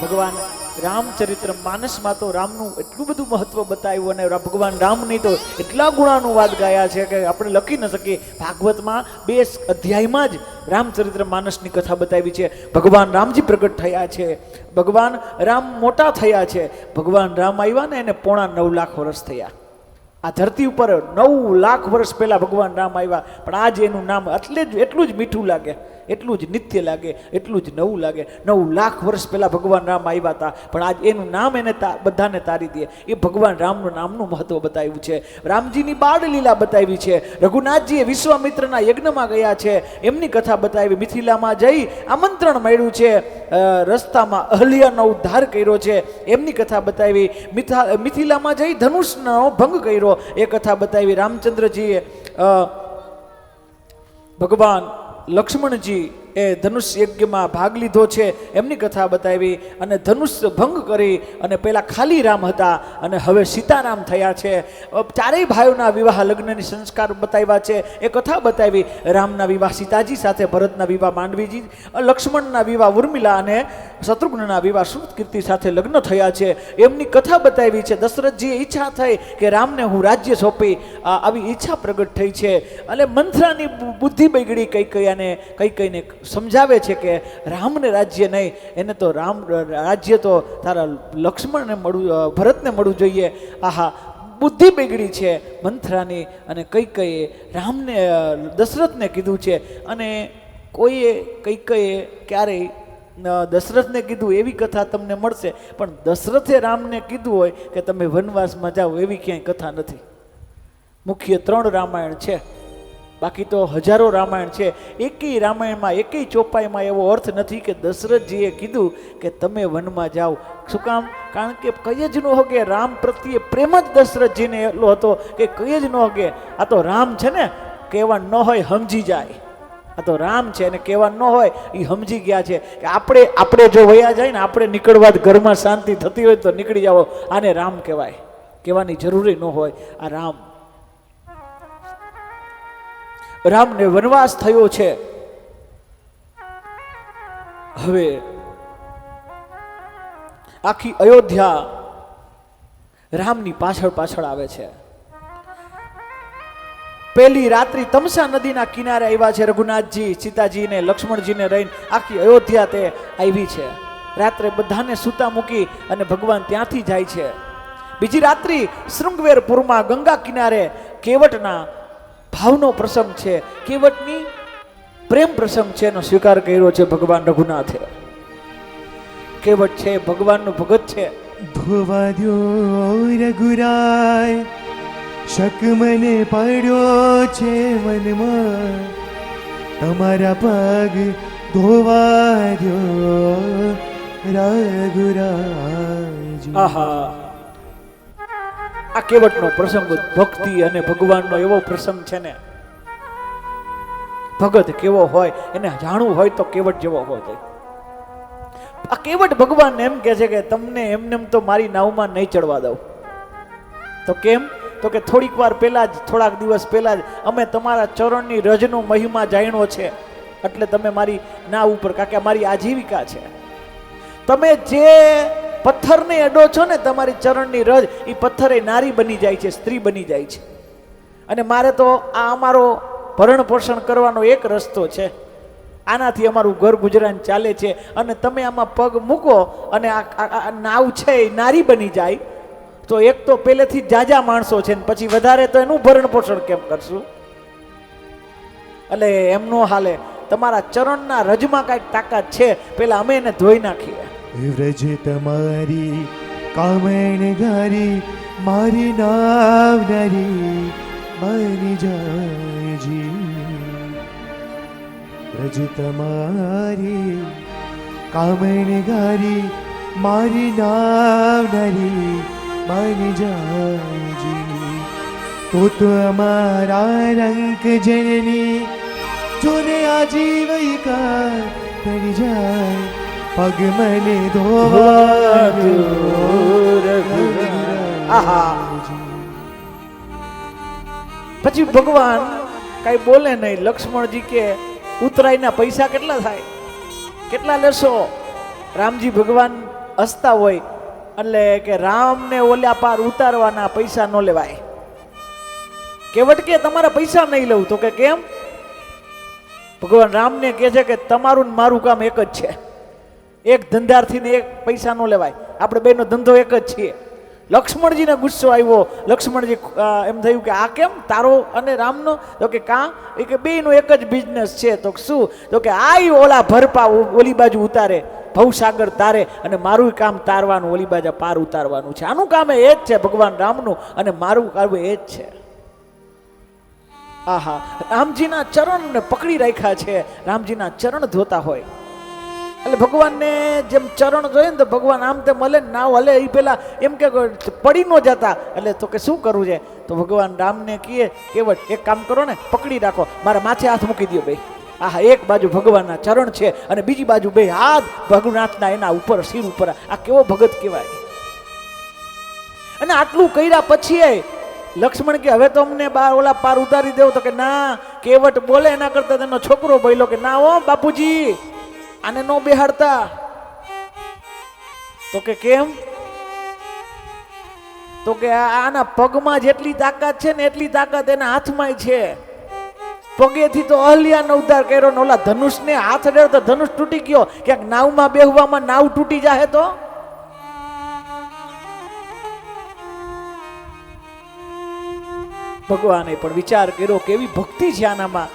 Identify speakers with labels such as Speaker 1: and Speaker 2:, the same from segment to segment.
Speaker 1: ભગવાન રામચરિત્ર માનસમાં તો રામનું એટલું બધું મહત્વ બતાવ્યું અને ભગવાન રામની તો એટલા ગુણાનુવાદ ગાયા છે કે આપણે લખી ન શકીએ. ભાગવતમાં 2 અધ્યાયમાં જ રામચરિત્ર માનસની કથા બતાવી છે. ભગવાન રામજી પ્રગટ થયા છે, ભગવાન રામ મોટા થયા છે. ભગવાન રામ આવ્યા ને એને 9.5 લાખ વર્ષ થયા. આ ધરતી ઉપર 9 લાખ વર્ષ પહેલા ભગવાન રામ આવ્યા, પણ આજે એનું નામ એટલું જ મીઠું લાગે, એટલું જ નિત્ય લાગે, એટલું જ નવું લાગે. 9 લાખ વર્ષ પહેલા ભગવાન રામ આવ્યા હતા, પણ આજ એનું નામ એને બધાને તારી દે. એ ભગવાન રામનું નામનું મહત્વ બતાવ્યું છે. રામજીની બાળ લીલા બતાવી છે. રઘુનાથજીએ વિશ્વામિત્રના યજ્ઞમાં ગયા છે, એમની કથા બતાવી. મિથિલામાં જઈ આમંત્રણ મળ્યું છે, રસ્તામાં અહલ્યાનો ઉદ્ધાર કર્યો છે, એમની કથા બતાવી. મિથિલામાં જઈ ધનુષનો ભંગ કર્યો, એ કથા બતાવી. રામચંદ્રજીએ ભગવાન લક્ષ્મણજી એ ધનુષ યજ્ઞમાં ભાગ લીધો છે, એમની કથા બતાવી. અને ધનુષ ભંગ કરી અને પહેલા ખાલી રામ હતા અને હવે સીતારામ થયા છે. ચારેય ભાઈઓના વિવાહ લગ્નની સંસ્કાર બતાવ્યા છે, એ કથા બતાવી. રામના વિવાહ સીતાજી સાથે, ભરતના વિવાહ માંડવીજી, લક્ષ્મણના વિવાહ ઉર્મિલા અને શત્રુઘ્નના વિવાહ શ્રુતકીર્તિ સાથે લગ્ન થયા છે, એમની કથા બતાવી છે. દશરથજીએ ઈચ્છા થઈ કે રામને હું રાજ્ય સોંપી, આવી ઈચ્છા પ્રગટ થઈ છે. અને મંથરાની બુદ્ધિ બગડી કૈકેયીને સમજાવે છે કે રામને રાજ્ય નહીં, એને તો રાજ્ય તો તારા લક્ષ્મણને મળવું, ભરતને મળવું જોઈએ. આહા, બુદ્ધિ બગડી છે મંથરાની. અને કૈકેયીએ રામને દશરથને કીધું છે. અને કોઈએ કૈકેયીએ ક્યારેય દશરથને કીધું એવી કથા તમને મળશે, પણ દશરથે રામને કીધું હોય કે તમે વનવાસમાં જાઓ, એવી ક્યાંય કથા નથી. મુખ્ય 3 રામાયણ છે, બાકી તો હજારો રામાયણ છે. એકેય રામાયણમાં, એકેય ચોપાઈમાં એવો અર્થ નથી કે દશરથજીએ કીધું કે તમે વનમાં જાઓ. શું કામ? કારણ કે કઈ જ ન હોગે રામ પ્રત્યે પ્રેમ જ દશરથજીને એટલો હતો કે કઈ જ ન હોગે. આ તો રામ છે ને, કહેવા ન હોય સમજી જાય. આ તો રામ છે અને કહેવા ન હોય એ સમજી ગયા છે કે આપણે જો વયા જાય ને, આપણે નીકળવા ઘરમાં શાંતિ થતી હોય તો નીકળી જાઓ, આને રામ કહેવાય. કહેવાની જરૂરી ન હોય. આ રામને વનવાસ થયો છે. હવે આખી અયોધ્યા રામની પાછળ આવે છે. પહેલી રાત્રિ તમસા નદીના કિનારે આવ્યા છે રઘુનાથજી, સીતાજીને, લક્ષ્મણજીને રહીને આખી અયોધ્યા તે આવી છે. રાત્રે બધાને સૂતા મૂકી અને ભગવાન ત્યાંથી જાય છે. બીજી રાત્રિ શૃંગવેરપુરમાં ગંગા કિનારે કેવટના ભાવનો પ્રસંગ છે, કેવટની પ્રેમ પ્રસંગ છે, એનો સ્વીકાર કર્યો છે ભગવાન રઘુનાથે. કેવટ છે ભગવાનનું ભગત છે.
Speaker 2: ધોવા દ્યો રઘુરાય, શક મને પડ્યો છે મનમાં, તમારા પગ ધોવા દ્યો રઘુરાજ.
Speaker 1: આહા, આ કેવટનો પ્રસંગ ભક્તિ અને ભગવાનનો એવો પ્રસંગ છે ને. ભગત કેવો હોય એને જાણવું હોય તો કેવટ જેવો હોય. આ કેવટ ભગવાન એમ કહે છે કે તમને એમને તો મારી નાવમાં નહીં ચડવા દઉં. તો કેમ? તો કે થોડીક વાર પહેલા જ, થોડાક દિવસ પહેલા જ અમે તમારા ચરણની રજનો મહિમા જાણ્યો છે, એટલે તમે મારી નાવ ઉપર, કારણ કે મારી આજીવિકા છે. તમે જે પથ્થરને અડો છો ને, તમારી ચરણની રજ, એ પથ્થર એ નારી બની જાય છે, સ્ત્રી બની જાય છે. અને મારે તો આ અમારો ભરણ પોષણ કરવાનો એક રસ્તો છે, આનાથી અમારું ઘર ગુજરાન ચાલે છે. અને તમે આમાં પગ મૂકો અને આ નાવ છે એ નારી બની જાય, તો એક તો પહેલેથી જાજા માણસો છે ને પછી વધારે તો એનું ભરણ પોષણ કેમ કરશું? એટલે એમનો હાલે. તમારા ચરણના રજમાં કાંઈક તાકાત છે, પેલા અમે એને ધોઈ નાખીએ.
Speaker 2: વ્રજ તમારી કામણ ગારી, મારી નાવ નારી બની જાયજી. વ્રજ તમારી કામણ ગારી, મારી નાવ નારી બની જાયજી. તો અમારા રંક જનની જોને આજીવિકા પડી જાય, પગ મને ધોવા
Speaker 1: પછી ભગવાન કઈ બોલે નહીં. લક્ષ્મણજી કે ઉતરાઈના પૈસા કેટલા થાય, કેટલા લેશો? રામજી ભગવાન હસતા હોય એટલે કે રામને ઓલા પાર ઉતારવાના પૈસા ન લેવાય. કેવટ કે તમારા પૈસા નહીં લઉં. તો કે કેમ? ભગવાન રામને કહે છે કે તમારું ને મારું કામ એક જ છે. એક ધંધાર્થીને એક પૈસા ન લેવાય. આપણે બેનો ધંધો એક જ છીએ. લક્ષ્મણજીને ગુસ્સો આવ્યો. લક્ષ્મણજી એમ થયું કે આ કેમ તારો અને રામનો? તો કે કાં? એ કે બેનો એક જ બિઝનેસ છે. તો શું? તો કે આ ઓલા ભરપા ઓલી બાજુ ઉતારે, ભવસાગર તારે, અને મારું કામ તારવાનું, ઓલી બાજુ પાર ઉતારવાનું છે. આનું કામ એ જ છે ભગવાન રામનું, અને મારું કામ એ જ છે. આહા, રામજીના ચરણને પકડી રાખ્યા છે. રામજીના ચરણ ધોતા હોય એટલે ભગવાનને જેમ ચરણ જોઈએ ને તો ભગવાન આમ તે મળે ને ના હલે એ પેલા એમ કે પડી ન જતા. એટલે તો કે શું કરવું છે? તો ભગવાન રામને કહે કેવટ એક કામ કરો ને, પકડી રાખો, મારા માથે હાથ મૂકી દો બે. આહા, એક બાજુ ભગવાનના ચરણ છે અને બીજી બાજુ બે હાથ ભગનાથના એના ઉપર શિર ઉપર. આ કેવો ભગત કહેવાય. અને આટલું કર્યા પછી લક્ષ્મણ કે હવે તો અમને ઓલા પાર ઉતારી દેવો. તો કે ના, કેવટ બોલે એના કરતા તેનો છોકરો બોલ્યો કે ના હો બાપુજી, આને નો બેહાડતા. તો કે કેમ? તો કે આના પગમાં જેટલી તાકાત છે ને એટલી તાકાત એના હાથમાં છે. પગેથી તો અહલ્યાનો ઉદ્ધાર કર્યો ને ઓલા ધનુષને હાથ અડ્યો તો ધનુષ તૂટી ગયો. ક્યાંક નાવમાં બેહવામાં નાવ તૂટી જાહે તો? ભગવાને પણ વિચાર કર્યો કેવી ભક્તિ છે આનામાં.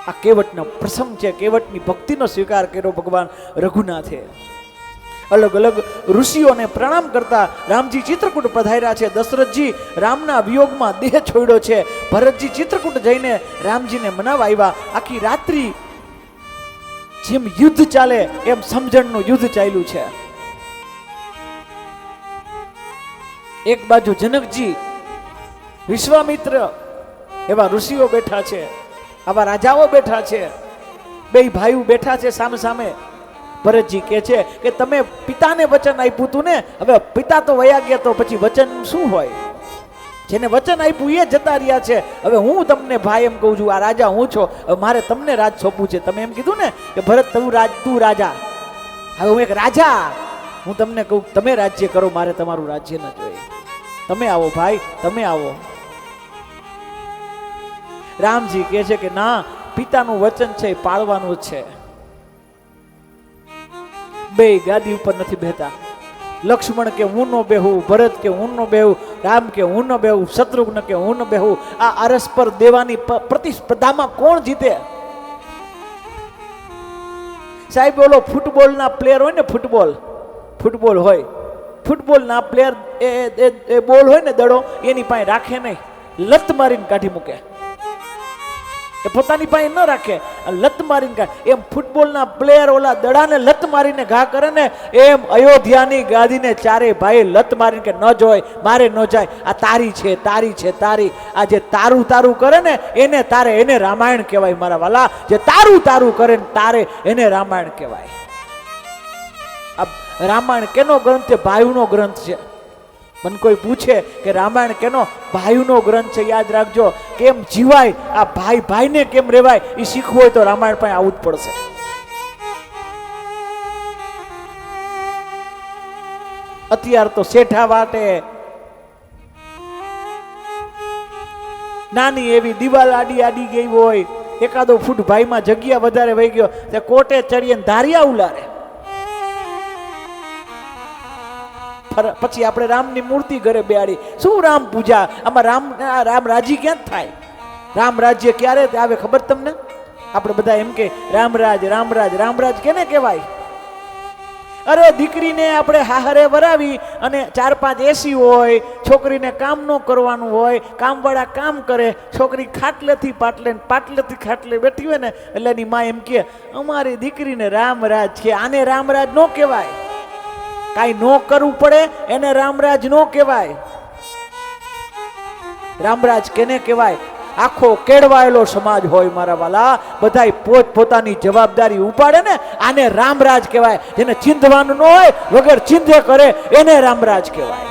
Speaker 1: આ કેવટનો પ્રસંગ છે. કેવટની ભક્તિનો સ્વીકાર કર્યો ભગવાન રઘુનાથે. અલગ અલગ ઋષિઓને પ્રણામ કરતા રામજી ચિત્રકૂટ પધાર્યા છે. દશરથજી રામના વિયોગમાં દેહ છોડ્યો છે. ભરતજી ચિત્રકૂટ જઈને રામજીને મનાવવા આવ્યા. આખી રાત્રિ જેમ યુદ્ધ ચાલે એમ સમજણનું યુદ્ધ ચાલ્યું છે. એક બાજુ જનકજી, વિશ્વામિત્ર એવા ઋષિઓ બેઠા છે, આવા રાજાઓ બેઠા છે. બે ભાઈઓ બેઠા છે સામે સામે. ભરતજી કહે છે કે તમે પિતાને વચન આપ્યું તું ને, હવે પિતા તો વયા ગયા તો પછી વચન શું હોય? જેને વચન આપ્યું એ જતા રહ્યા છે. હવે હું તમને ભાઈ એમ કહું છું, આ રાજા હું છો, હવે મારે તમને રાજ સોંપવું છે. તમે એમ કીધું ને કે ભરત તું રાજા, હવે હું એક રાજા, હું તમને કહું તમે રાજ્ય કરો, મારે તમારું રાજ્ય ન જોઈએ. તમે આવો ભાઈ, તમે આવો. રામજી કહે છે કે ના, પિતાનું વચન છે એ પાળવાનું જ છે. બે ગાદી ઉપર નથી બેહતા. લક્ષ્મણ કે હું ન બેહું, ભરત કે હું ન બેહું, રામ કે હું ન બેહું, શત્રુઘ્ન કે હું ન બેહું. આ અરસ્પર દેવાની પ્રતિસ્પર્ધામાં કોણ જીતે? સાહેબ ઓલો ફૂટબોલના પ્લેયર હોય ને, ફૂટબોલ હોય, ફૂટબોલના પ્લેયર એ બોલ હોય ને દડો એની પાસે રાખે નહીં, લત મારીને કાઢી મૂકે. એ પોતાની પાસે ન રાખે, લત મારીને કાઢે. એમ ફૂટબોલના પ્લેયર ઓલા દડાને લત મારીને ઘા કરે ને, એમ અયોધ્યાની ગાદીને ચારે ભાઈ લત મારીને કે ન જોય, મારે ન જાય, આ તારી છે, તારી છે, તારી. આ જે તારું તારું કરે ને એને તારે, એને રામાયણ કહેવાય મારા વાલા. જે તારું તારું કરે ને તારે, એને રામાયણ કહેવાય. આ રામાયણ કેનો ગ્રંથ છે? ભાઈનો ગ્રંથ છે. મને કોઈ પૂછે કે રામાયણ કેનો? ભાઈનો ગ્રંથ છે. યાદ રાખજો, કેમ જીવાય, આ ભાઈ ભાઈને કેમ રેવાય, એ શીખવું હોય તો રામાયણ પાસે આવવું જ પડશે. અત્યાર તો શેઠા વાટે નાની એવી દિવાલ આડી ગઈ હોય, એકાદો ફૂટ ભાઈમાં જગ્યા વધારે વહી ગયો, તે કોટે ચડીએ ધારિયા ઉલારે. પછી આપણે રામની મૂર્તિ ઘરે બેહાડી. શું રામ પૂજા? આમાં રામ રાજી ક્યાં થાય? રામ રાજ્ય ક્યારે આવે ખબર તમને? આપણે બધા એમ કે રામરાજ રામરાજ રામરાજ કેને કહેવાય? અરે દીકરીને આપણે હાહરે વરાવી અને 4-5 એસી હોય, છોકરીને કામ ન કરવાનું હોય, કામવાળા કામ કરે, છોકરી ખાટલેથી પાટલે પાટલેથી ખાટલે બેઠી હોય ને, એટલે એની માં એમ કે અમારી દીકરીને રામરાજ છે. આને રામરાજ ન કહેવાય. કાંઈ ન કરવું પડે એને રામરાજ ન કહેવાય. રામરાજ કેને કહેવાય? આખો કેળવાયેલો સમાજ હોય મારા વાલા, બધાય પોત પોતાની જવાબદારી ઉપાડે ને, આને રામરાજ કહેવાય. જેને ચીંધવાનું ન હોય, વગર ચીંધે કરે, એને રામરાજ કહેવાય.